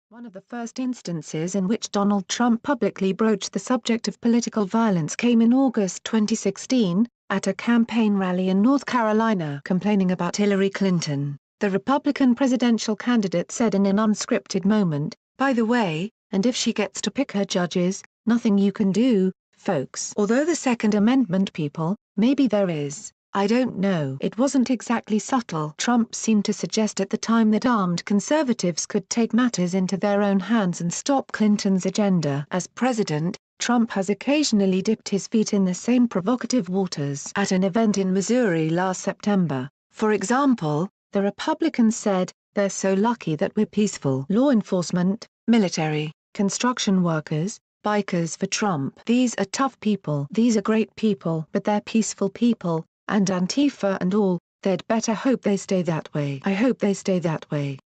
One of the first instances in which Donald Trump publicly broached the subject of political violence came in August 2016, at a campaign rally in North Carolina. Complaining about Hillary Clinton, the Republican presidential candidate said in an unscripted moment, "By the way, and if she gets to pick her judges, nothing you can do, folks." Although the Second Amendment people, maybe there is. I don't know. It wasn't exactly subtle. Trump seemed to suggest at the time that armed conservatives could take matters into their own hands and stop Clinton's agenda. As president, Trump has occasionally dipped his feet in the same provocative waters. At an event in Missouri last September, for example, the Republicans said, "They're so lucky that we're peaceful." Law enforcement, military, construction workers, bikers for Trump. These are tough people. These are great people. But they're peaceful people. And Antifa and all, they'd better hope they stay that way. I hope they stay that way.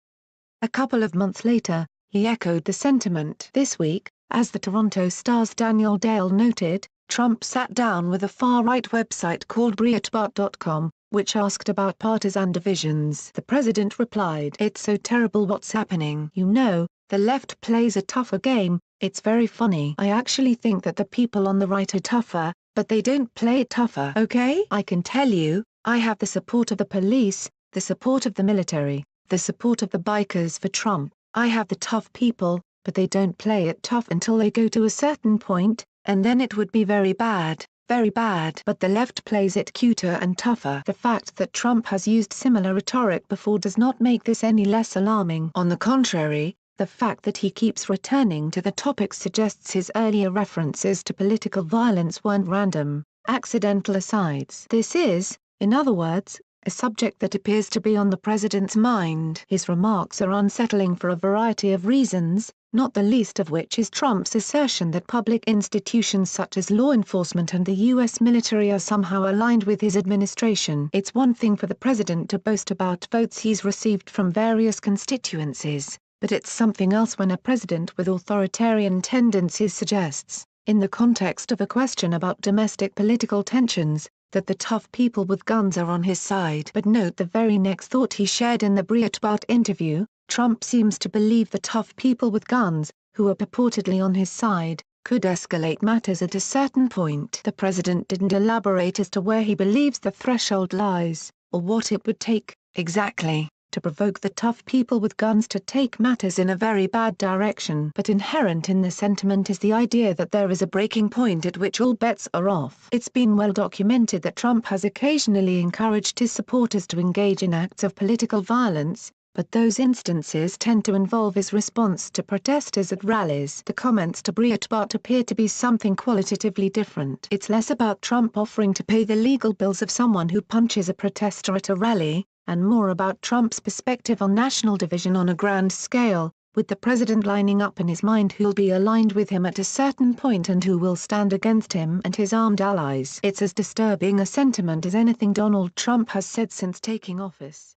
A couple of months later, he echoed the sentiment. This week, as the Toronto Star's Daniel Dale noted, Trump sat down with a far-right website called Breitbart.com, which asked about partisan divisions. The president replied, "It's so terrible what's happening. You know, the left plays a tougher game, it's very funny. I actually think that the people on the right are tougher, but they don't play it tougher. Okay? I can tell you, I have the support of the police, the support of the military, the support of the bikers for Trump. I have the tough people, but they don't play it tough until they go to a certain point, and then it would be very bad, very bad. But the left plays it cuter and tougher." The fact that Trump has used similar rhetoric before does not make this any less alarming. On the contrary, the fact that he keeps returning to the topic suggests his earlier references to political violence weren't random, accidental asides. This is, in other words, a subject that appears to be on the president's mind. His remarks are unsettling for a variety of reasons, not the least of which is Trump's assertion that public institutions such as law enforcement and the U.S. military are somehow aligned with his administration. It's one thing for the president to boast about votes he's received from various constituencies, but it's something else when a president with authoritarian tendencies suggests, in the context of a question about domestic political tensions, that the tough people with guns are on his side. But note the very next thought he shared in the Breitbart interview: Trump seems to believe the tough people with guns, who are purportedly on his side, could escalate matters at a certain point. The president didn't elaborate as to where he believes the threshold lies, or what it would take, exactly, to provoke the tough people with guns to take matters in a very bad direction. But inherent in the sentiment is the idea that there is a breaking point at which all bets are off. It's been well documented that Trump has occasionally encouraged his supporters to engage in acts of political violence, but those instances tend to involve his response to protesters at rallies. The comments to Breitbart appear to be something qualitatively different. It's less about Trump offering to pay the legal bills of someone who punches a protester at a rally, and more about Trump's perspective on national division on a grand scale, with the president lining up in his mind who'll be aligned with him at a certain point and who will stand against him and his armed allies. It's as disturbing a sentiment as anything Donald Trump has said since taking office.